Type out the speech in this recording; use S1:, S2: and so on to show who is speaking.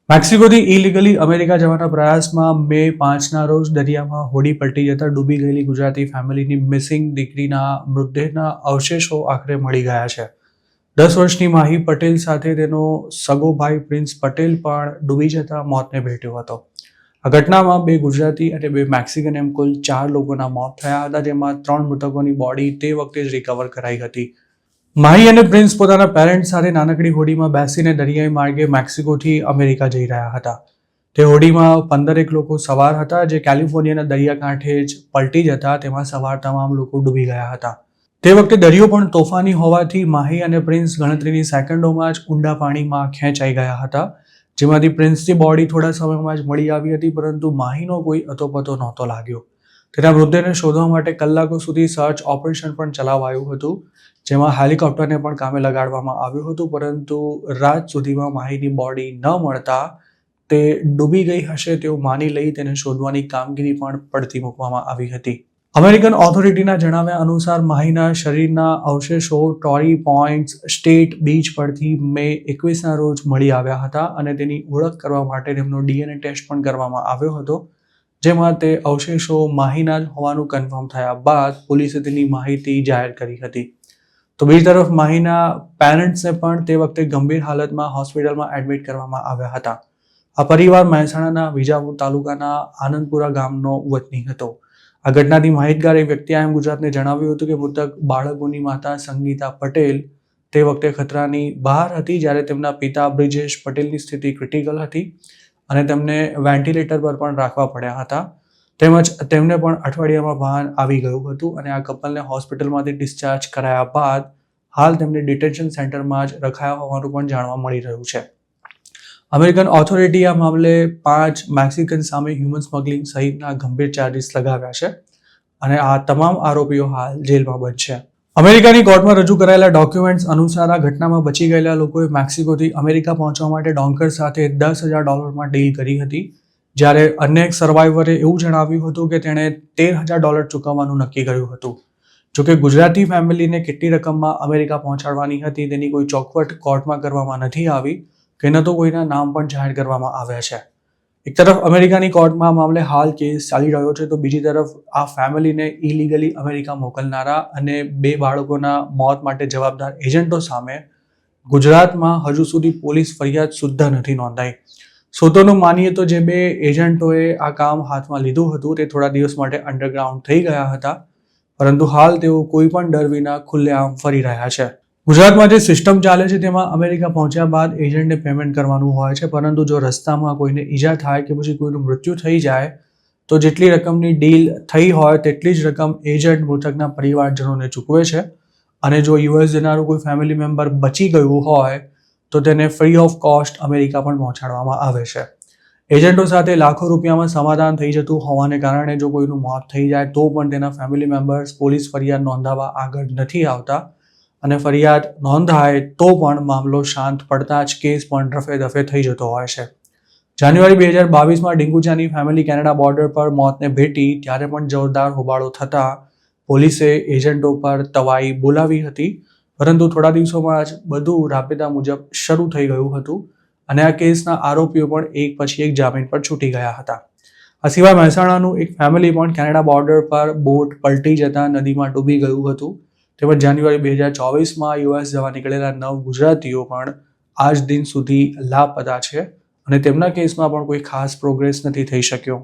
S1: મેક્સિકોથી illegally America જવાના પ્રયાસમાં મે 5ના રોજ દરિયામાં હોડી પલટી જતા ડૂબી ગયેલી ગુજરાતી ફેમિલીની મિસિંગ દીકરીના મૃતદેહના અવશેષો આખરે મળી ગયા છે. 10 વર્ષની માહી પટેલ સાથે તેનો સગો ભાઈ પ્રિન્સ પટેલ પણ ડૂબી જતા મોતને ભેટ્યો હતો. આ ઘટનામાં 2 ગુજરાતી અને 2 મેક્સિકન એમ કુલ 4 લોકોના મોત થયા હતા, જેમાં 3 મૃતકોની બોડી તે વખતે જ રિકવર કરાઈ હતી. માહી અને પ્રિન્સ પોતાના પેરેન્ટ્સ સાથે નાનકડી હોડીમાં બેસીને દરિયાઈ માર્ગે મેક્સિકોથી અમેરિકા જઈ રહ્યા હતા. તે હોડીમાં 15 લોકો સવાર હતા, જે કેલિફોર્નિયાના દરિયાકાંઠે જ પલટી જતા તેમાં સવાર તમામ લોકો ડૂબી ગયા હતા. તે વખતે દરિયો પણ તોફાની હોવાથી માહી અને પ્રિન્સ ગણતરીની સેકન્ડોમાં જ ઊંડા પાણીમાં ખેંચાઈ ગયા હતા, જેમાંથી પ્રિન્સની બોડી થોડા સમયમાં જ મળી આવી હતી, પરંતુ માહીનો કોઈ અતોપતો નહોતો લાગ્યો. તેના મૃતદેહને શોધવા માટે કલાકો સુધી સર્ચ ઓપરેશન પણ ચલાવાયું હતું, જેમાં હેલિકોપ્ટરને પણ કામે લગાડવામાં આવ્યું હતું, પરંતુ રાત સુધીમાં માહીની બોડી ન મળતા તે ડૂબી ગઈ હશે તેવું માની લઈ તેને શોધવાની કામગીરી પણ પડતી મૂકવામાં આવી હતી. અમેરિકન ઓથોરિટીના જણાવ્યા અનુસાર માહીના શરીરના અવશેષો ટોરી પોઇન્ટ્સ સ્ટેટ બીચ પરથી મે 21ના રોજ મળી આવ્યા હતા અને તેની ઓળખ કરવા માટે તેમનો DNA ટેસ્ટ પણ કરવામાં આવ્યો હતો, જેમાં તે અવશેષો માહીના જ હોવાનું કન્ફર્મ થયા બાદ પોલીસે તેની માહિતી જાહેર કરી હતી. તો બીજી તરફ માહીના પેરેન્ટ્સને પણ તે વખતે ગંભીર હાલતમાં હોસ્પિટલમાં એડમિટ કરવામાં આવ્યા હતા. આ પરિવાર મહેસાણાના વિજાપુર તાલુકાના આનંદપુરા ગામનો વતની હતો. આ ઘટનાથી માહિતગાર એક વ્યક્તિએ આમ ગુજરાતને જણાવ્યું હતું કે મૃતક બાળકોની માતા સંગીતા પટેલ તે વખતે ખતરાની બહાર હતી, જ્યારે તેમના પિતા બ્રિજેશ પટેલની સ્થિતિ ક્રિટિકલ હતી અને તેમને વેન્ટિલેટર પર પણ રાખવા પડ્યા હતા. તેમજ તેમને પણ અઠવાડિયામાં ભાન આવી ગયું હતું અને આ કપલને હોસ્પિટલમાંથી ડિસ્ચાર્જ કરાયા બાદ હાલ તેમને ડિટેન્શન સેન્ટરમાં જ રખાયા હોવાનું પણ જાણવા મળી રહ્યું છે. અમેરિકન ઓથોરિટીએ આ મામલે 5 મેક્સિકન સામે હ્યુમન સ્મગલિંગ સહિતના ગંભીર ચાર્જીસ લગાવ્યા છે અને આ તમામ આરોપીઓ હાલ જેલમાં બંધ છે. અમેરિકાની કોર્ટમાં રજૂ કરાયેલા ડોક્યુમેન્ટ્સ અનુસાર આ ઘટનામાં બચી ગયેલા લોકોએ મેક્સિકોથી અમેરિકા પહોંચવા માટે ડોન્કર સાથે $10,000 ડીલ કરી હતી, જ્યારે અન્ય એક સર્વાઈવરે એવું જણાવ્યું હતું કે તેણે $13,000 ચૂકવવાનું નક્કી કર્યું હતું. જોકે ગુજરાતી ફેમિલીને કેટલી રકમમાં અમેરિકા પહોંચાડવાની હતી તેની કોઈ ચોખવટ કોર્ટમાં કરવામાં નથી આવી કે ન તો કોઈના નામ પણ જાહેર કરવામાં આવ્યા છે. એક તરફ અમેરિકાની કોર્ટમાં મામલે હાલ કેસ ચાલી રહ્યો છે, તો બીજી તરફ આ ફેમિલીને ઇલીગલી અમેરિકા મોકલનારા અને 2 બાળકોના મોત માટે જવાબદાર એજન્ટો સામે ગુજરાતમાં હજુ સુધી પોલીસ ફરિયાદ સુદ્ધા નથી નોંધાઈ. સૂત્રોનું માનીએ તો જે 2 એજન્ટોએ આ કામ હાથમાં લીધું હતું તે થોડા દિવસ માટે અંડરગ્રાઉન્ડ થઈ ગયા હતા, પરંતુ હાલ તેઓ કોઈ પણ ડર વિના ખુલ્લેઆમ ફરી રહ્યા છે. ગુજરાતમાં જે સિસ્ટમ ચાલે છે તેમાં અમેરિકા પહોંચ્યા બાદ એજન્ટને પેમેન્ટ કરવાનું હોય છે, પરંતુ જો રસ્તામાં કોઈને ઈજા થાય કે પછી કોઈનું મૃત્યુ થઈ જાય તો જેટલી રકમની ડીલ થઈ હોય તેટલી જ રકમ એજન્ટ મૃતકના પરિવારજનોને ચૂકવે છે અને જો યુએસ જનારું કોઈ ફેમિલી મેમ્બર બચી ગયું હોય તો તેને ફ્રી ઓફ કોસ્ટ અમેરિકા પણ પહોંચાડવામાં આવે છે. એજન્ટો સાથે લાખો રૂપિયામાં સમાધાન થઈ જતું હોવાને કારણે જો કોઈનું મોત થઈ જાય તો પણ તેના ફેમિલી મેમ્બર્સ પોલીસ ફરિયાદ નોંધાવવા આગળ નથી આવતા અને ફરિયાદ નોંધાય તો પણ મામલો શાંત પડતા જ કેસ પણ રફે દફે થઈ જતો હોય છે. જાન્યુઆરી 2022માં ડિંગુચાની ફેમિલી કેનેડા બોર્ડર પર મોતને ભેટી ત્યારે પણ જોરદાર હોબાળો થતા પોલીસે એજન્ટો પર તવાઈ બોલાવી હતી, પરંતુ થોડા દિવસોમાં જ બધું રાબેતા મુજબ શરૂ થઈ ગયું હતું અને આ કેસના આરોપીઓ પણ એક પછી એક જામીન પર છૂટી ગયા હતા. આ સિવાય મહેસાણાનું એક ફેમિલી પણ કેનેડા બોર્ડર પર બોટ પલટી જતા નદીમાં ડૂબી ગયું હતું. તેમજ જાન્યુઆરી 2024માં યુએસ જવા નીકળેલા 9 ગુજરાતીઓ પણ આજ દિન સુધી લાપતા છે અને તેમના કેસમાં પણ કોઈ ખાસ પ્રોગ્રેસ નથી થઈ શક્યો.